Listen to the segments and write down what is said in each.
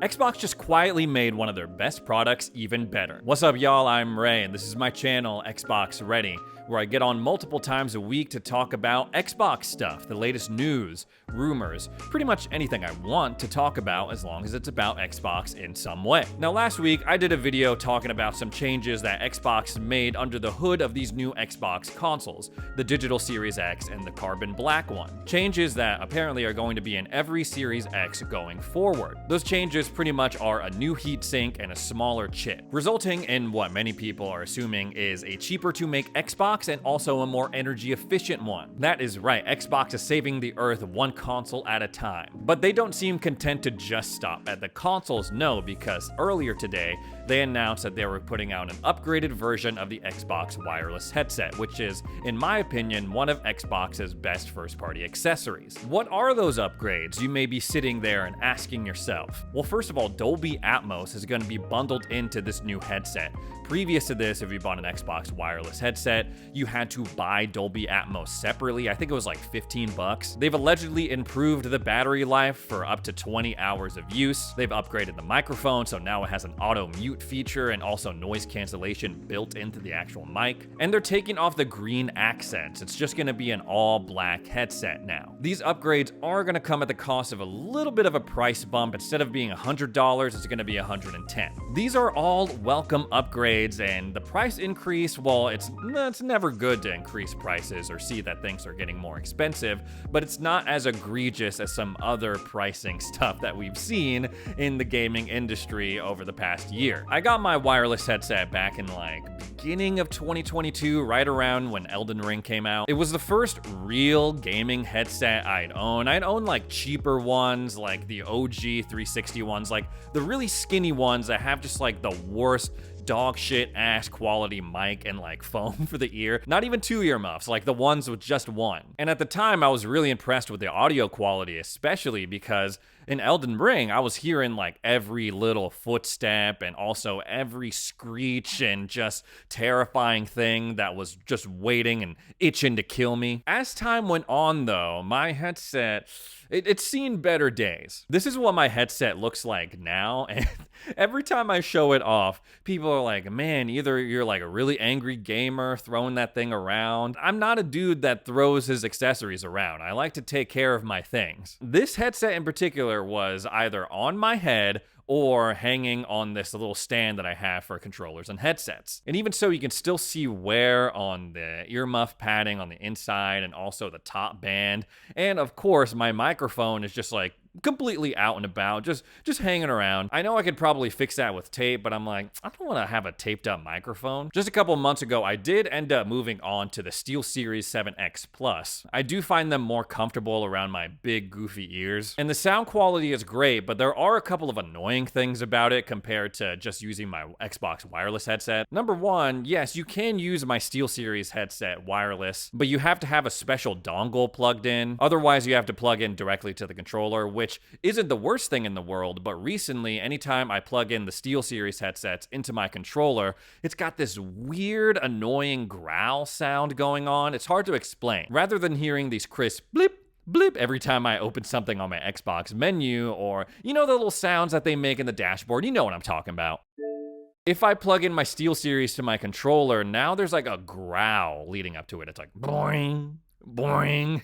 Xbox just quietly made one of their best products even better. What's up, y'all? I'm Ray, and this is my channel, Xbox Ready, where I get on multiple times a week to talk about Xbox stuff, the latest news, rumors, pretty much anything I want to talk about as long as it's about Xbox in some way. Now, last week, I did a video talking about some changes that Xbox made under the hood of these new Xbox consoles, the Digital Series X and the Carbon Black one. Changes that apparently are going to be in every Series X going forward. Those changes pretty much are a new heatsink and a smaller chip, resulting in what many people are assuming is a cheaper to make Xbox and also a more energy efficient one. That is right, Xbox is saving the earth one console at a time. But they don't seem content to just stop at the consoles, no, because earlier today, they announced that they were putting out an upgraded version of the Xbox wireless headset, which is, in my opinion, one of Xbox's best first-party accessories. What are those upgrades? You may be sitting there and asking yourself. Well, first of all, Dolby Atmos is going to be bundled into this new headset. Previous to this, if you bought an Xbox wireless headset, you had to buy Dolby Atmos separately. I think it was like 15 bucks. They've allegedly improved the battery life for up to 20 hours of use. They've upgraded the microphone, so now it has an auto mute feature and also noise cancellation built into the actual mic. And they're taking off the green accents. It's just gonna be an all black headset now. These upgrades are gonna come at the cost of a little bit of a price bump. Instead of being $100, it's gonna be $110. These are all welcome upgrades, and the price increase, well, it's never good to increase prices or see that things are getting more expensive, but it's not as egregious as some other pricing stuff that we've seen in the gaming industry over the past year. I got my wireless headset back in like beginning of 2022, right around when Elden Ring came out. It was the first real gaming headset I'd own. I'd own like cheaper ones, like the OG 360 ones, like the really skinny ones that have just like the worst dog shit ass quality mic and like foam for the ear. Not even two earmuffs, like the ones with just one. And at the time, I was really impressed with the audio quality, especially because in Elden Ring, I was hearing like every little footstep and also every screech and just terrifying thing that was just waiting and itching to kill me. As time went on though, my headset, it's seen better days. This is what my headset looks like now, and every time I show it off, people are like, man, either you're like a really angry gamer throwing that thing around. I'm not a dude that throws his accessories around. I like to take care of my things. This headset in particular was either on my head or hanging on this little stand that I have for controllers and headsets. And even so, you can still see wear on the earmuff padding on the inside and also the top band. And of course, my microphone is just like completely out and about, just hanging around. I know I could probably fix that with tape, but I'm like, I don't want to have a taped up microphone. Just a couple months ago, I did end up moving on to the SteelSeries 7X Plus. I do find them more comfortable around my big goofy ears, and the sound quality is great, but there are a couple of annoying things about it compared to just using my Xbox wireless headset. Number one, yes, you can use my SteelSeries headset wireless, but you have to have a special dongle plugged in. Otherwise, you have to plug in directly to the controller, which isn't the worst thing in the world, but recently, anytime I plug in the SteelSeries headsets into my controller, it's got this weird, annoying growl sound going on. It's hard to explain. Rather than hearing these crisp blip, blip every time I open something on my Xbox menu, or, you know, the little sounds that they make in the dashboard, you know what I'm talking about. If I plug in my SteelSeries to my controller, now there's like a growl leading up to it. It's like boing, boing.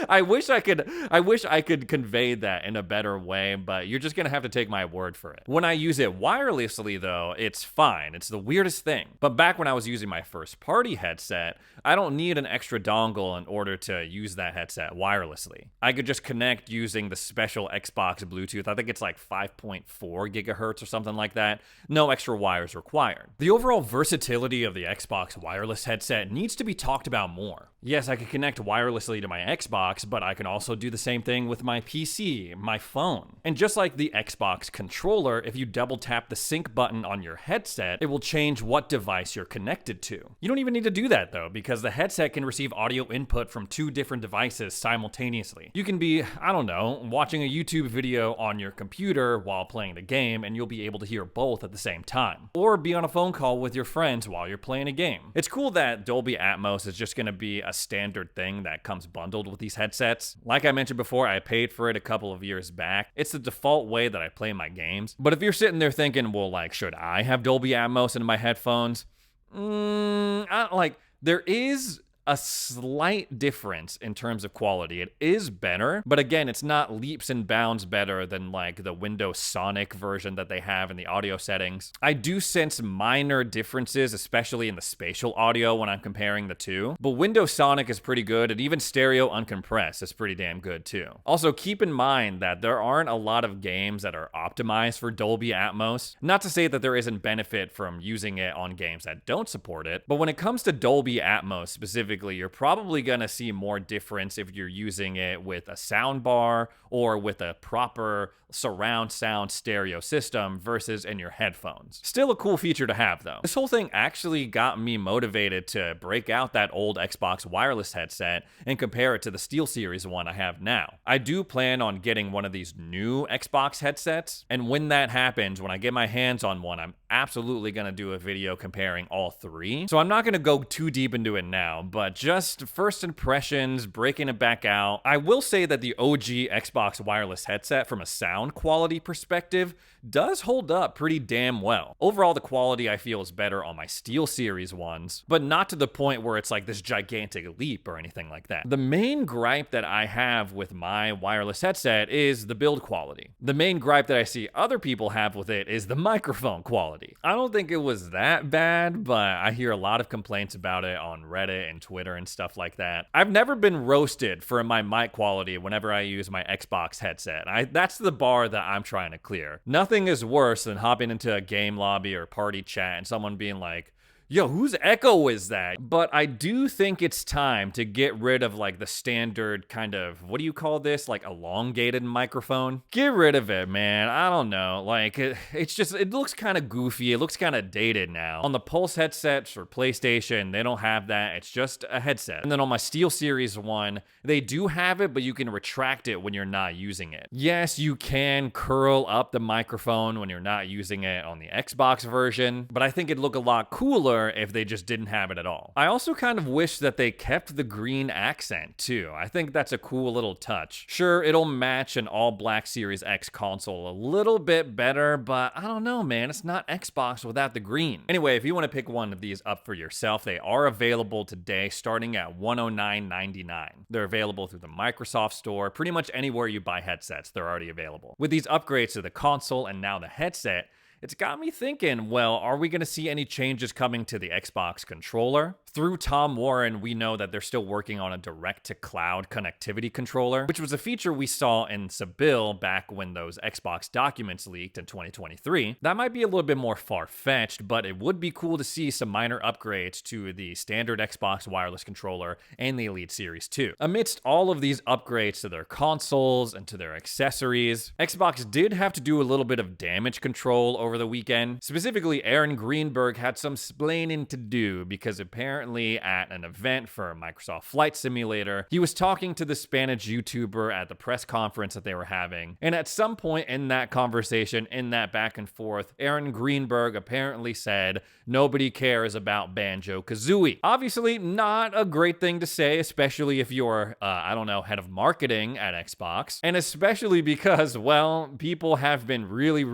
I wish I could convey that in a better way, but you're just gonna have to take my word for it. When I use it wirelessly though, it's fine. It's the weirdest thing. But back when I was using my first party headset, I don't need an extra dongle in order to use that headset wirelessly. I could just connect using the special Xbox Bluetooth. I think it's like 5.4 gigahertz or something like that. No extra wires required. The overall versatility of the Xbox wireless headset needs to be talked about more. Yes, I could connect wirelessly to my Xbox, but I can also do the same thing with my PC, my phone. And just like the Xbox controller, if you double tap the sync button on your headset, it will change what device you're connected to. You don't even need to do that though, because the headset can receive audio input from two different devices simultaneously. You can be, I don't know, watching a YouTube video on your computer while playing the game, and you'll be able to hear both at the same time. Or be on a phone call with your friends while you're playing a game. It's cool that Dolby Atmos is just gonna be a standard thing that comes bundled with these these headsets. Like I mentioned before, I paid for it a couple of years back. It's the default way that I play my games. But if you're sitting there thinking, well, like, should I have Dolby Atmos in my headphones? There is a slight difference in terms of quality. It is better, but again, it's not leaps and bounds better than like the Windows Sonic version that they have in the audio settings. I do sense minor differences, especially in the spatial audio when I'm comparing the two, but Windows Sonic is pretty good, and even stereo uncompressed is pretty damn good too. Also, keep in mind that there aren't a lot of games that are optimized for Dolby Atmos. Not to say that there isn't benefit from using it on games that don't support it, but when it comes to Dolby Atmos specifically, you're probably going to see more difference if you're using it with a sound bar or with a proper surround sound stereo system versus in your headphones. Still a cool feature to have though. This whole thing actually got me motivated to break out that old Xbox wireless headset and compare it to the SteelSeries one I have now. I do plan on getting one of these new Xbox headsets, and when that happens, when I get my hands on one, I'm absolutely going to do a video comparing all three. So I'm not going to go too deep into it now, but just first impressions, breaking it back out. I will say that the OG Xbox wireless headset from a sound quality perspective does hold up pretty damn well. Overall, the quality I feel is better on my SteelSeries ones, but not to the point where it's like this gigantic leap or anything like that. The main gripe that I have with my wireless headset is the build quality. The main gripe that I see other people have with it is the microphone quality. I don't think it was that bad, but I hear a lot of complaints about it on Reddit and Twitter and stuff like that. I've never been roasted for my mic quality whenever I use my Xbox headset. That's the bar that I'm trying to clear. Nothing is worse than hopping into a game lobby or party chat and someone being like, yo, whose echo is that? But I do think it's time to get rid of like the standard kind of, what do you call this? Like elongated microphone? Get rid of it, man. I don't know. Like it looks kind of goofy. It looks kind of dated now. On the Pulse headsets for PlayStation, they don't have that. It's just a headset. And then on my SteelSeries one, they do have it, but you can retract it when you're not using it. Yes, you can curl up the microphone when you're not using it on the Xbox version, but I think it'd look a lot cooler if they just didn't have it at all. I also kind of wish that they kept the green accent too. I think that's a cool little touch. Sure, it'll match an all-black Series X console a little bit better, but I don't know, man. It's not Xbox without the green. Anyway, if you want to pick one of these up for yourself, they are available today starting at $109.99. They're available through the Microsoft Store. Pretty much anywhere you buy headsets, they're already available. With these upgrades to the console and now the headset, it's got me thinking, well, are we going to see any changes coming to the Xbox controller? Through Tom Warren, we know that they're still working on a direct-to-cloud connectivity controller, which was a feature we saw in Seville back when those Xbox documents leaked in 2023. That might be a little bit more far-fetched, but it would be cool to see some minor upgrades to the standard Xbox wireless controller and the Elite Series 2. Amidst all of these upgrades to their consoles and to their accessories, Xbox did have to do a little bit of damage control over the weekend. Specifically, Aaron Greenberg had some splaining to do because apparently at an event for Microsoft Flight Simulator, he was talking to the Spanish YouTuber at the press conference that they were having. And at some point in that conversation, in that back and forth, Aaron Greenberg apparently said, nobody cares about Banjo-Kazooie. Obviously, not a great thing to say, especially if you're, head of marketing at Xbox. And especially because, well, people have been really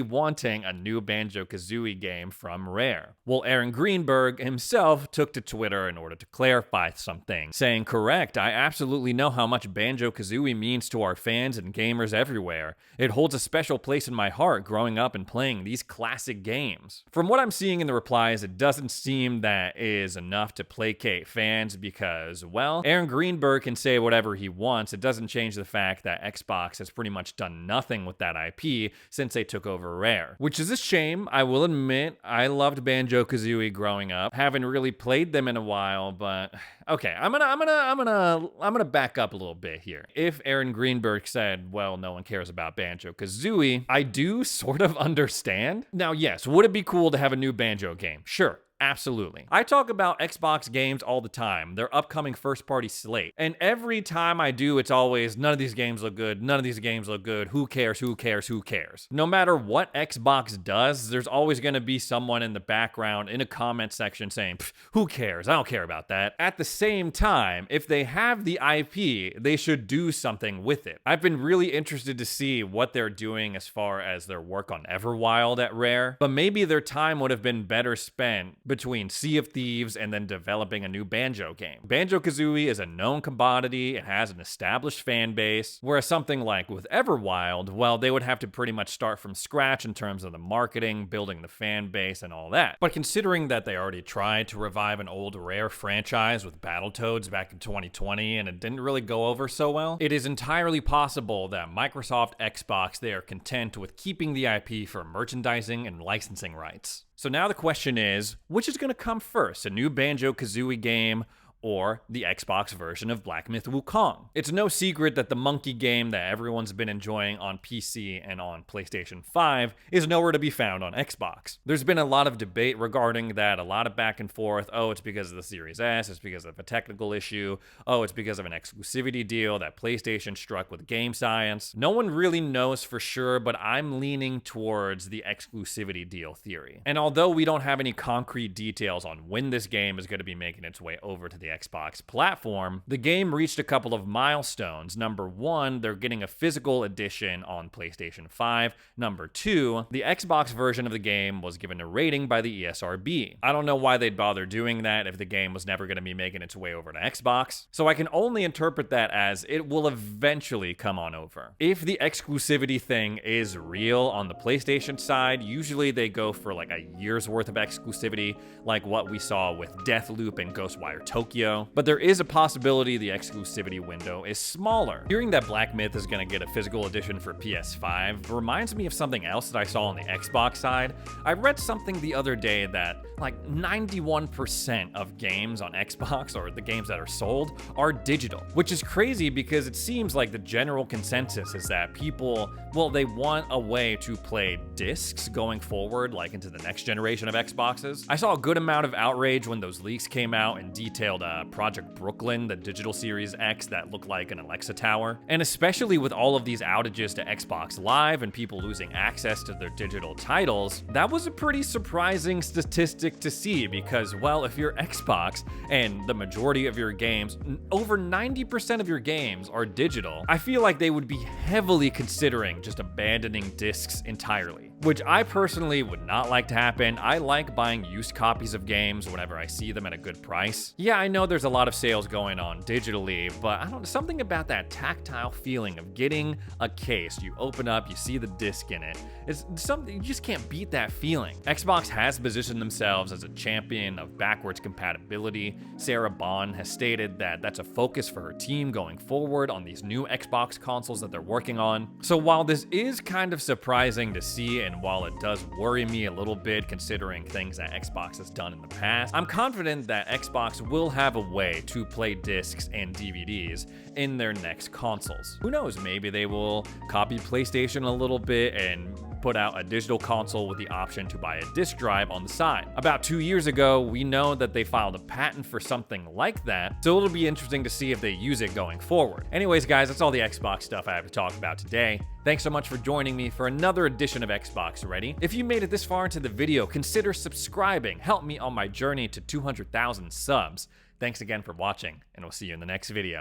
wanting a new Banjo-Kazooie game from Rare. Well, Aaron Greenberg himself took to Twitter in order to clarify something, saying, correct, I absolutely know how much Banjo-Kazooie means to our fans and gamers everywhere. It holds a special place in my heart growing up and playing these classic games. From what I'm seeing in the replies, it doesn't seem that is enough to placate fans because, well, Aaron Greenberg can say whatever he wants. It doesn't change the fact that Xbox has pretty much done nothing with that IP since they took over Rare, which is a shame. I will admit, I loved Banjo-Kazooie growing up. Haven't really played them in a while, but okay, I'm gonna back up a little bit here. If Aaron Greenberg said, well, no one cares about Banjo-Kazooie, I do sort of understand. Now, yes, would it be cool to have a new Banjo game? Sure. Absolutely. I talk about Xbox games all the time, their upcoming first-party slate. And every time I do, it's always, none of these games look good, none of these games look good, who cares, who cares, who cares? No matter what Xbox does, there's always going to be someone in the background in a comment section saying, who cares? I don't care about that. At the same time, if they have the IP, they should do something with it. I've been really interested to see what they're doing as far as their work on Everwild at Rare, but maybe their time would have been better spent between Sea of Thieves and then developing a new Banjo game. Banjo-Kazooie is a known commodity, it has an established fan base, whereas something like with Everwild, well, they would have to pretty much start from scratch in terms of the marketing, building the fan base, and all that. But considering that they already tried to revive an old Rare franchise with Battletoads back in 2020 and it didn't really go over so well, it is entirely possible that Microsoft Xbox, they are content with keeping the IP for merchandising and licensing rights. So now the question is, which is going to come first, a new Banjo-Kazooie game or the Xbox version of Black Myth Wukong? It's no secret that the monkey game that everyone's been enjoying on PC and on PlayStation 5 is nowhere to be found on Xbox. There's been a lot of debate regarding that, a lot of back and forth. Oh, it's because of the Series S, it's because of a technical issue. Oh, it's because of an exclusivity deal that PlayStation struck with Game Science. No one really knows for sure, but I'm leaning towards the exclusivity deal theory. And although we don't have any concrete details on when this game is going to be making its way over to the Xbox platform, the game reached a couple of milestones. Number one, they're getting a physical edition on PlayStation 5. Number two, the Xbox version of the game was given a rating by the ESRB. I don't know why they'd bother doing that if the game was never going to be making its way over to Xbox, so I can only interpret that as it will eventually come on over. If the exclusivity thing is real on the PlayStation side, usually they go for like a year's worth of exclusivity, like what we saw with Deathloop and Ghostwire Tokyo. But there is a possibility the exclusivity window is smaller. Hearing that Black Myth is going to get a physical edition for PS5 reminds me of something else that I saw on the Xbox side. I read something the other day that like 91% of games on Xbox, or the games that are sold, are digital, which is crazy because it seems like the general consensus is that people, well, they want a way to play discs going forward, like into the next generation of Xboxes. I saw a good amount of outrage when those leaks came out and detailed Project Brooklyn, the digital Series X that looked like an Alexa tower. And especially with all of these outages to Xbox Live and people losing access to their digital titles, that was a pretty surprising statistic to see because, well, if you're Xbox and the majority of your games, over 90% of your games are digital, I feel like they would be heavily considering just abandoning discs entirely, which I personally would not like to happen. I like buying used copies of games whenever I see them at a good price. Yeah, I know there's a lot of sales going on digitally, but I don't know, something about that tactile feeling of getting a case. You open up, you see the disc in it. It's something, you just can't beat that feeling. Xbox has positioned themselves as a champion of backwards compatibility. Sarah Bond has stated that that's a focus for her team going forward on these new Xbox consoles that they're working on. So while this is kind of surprising to see, and while it does worry me a little bit considering things that Xbox has done in the past, I'm confident that Xbox will have a way to play discs and DVDs in their next consoles. Who knows, maybe they will copy PlayStation a little bit and put out a digital console with the option to buy a disc drive on the side. About 2 years ago, we know that they filed a patent for something like that, so it'll be interesting to see if they use it going forward. Anyways, guys, that's all the Xbox stuff I have to talk about today. Thanks so much for joining me for another edition of Xbox Ready. If you made it this far into the video, consider subscribing. Help me on my journey to 200,000 subs. Thanks again for watching, and we'll see you in the next video.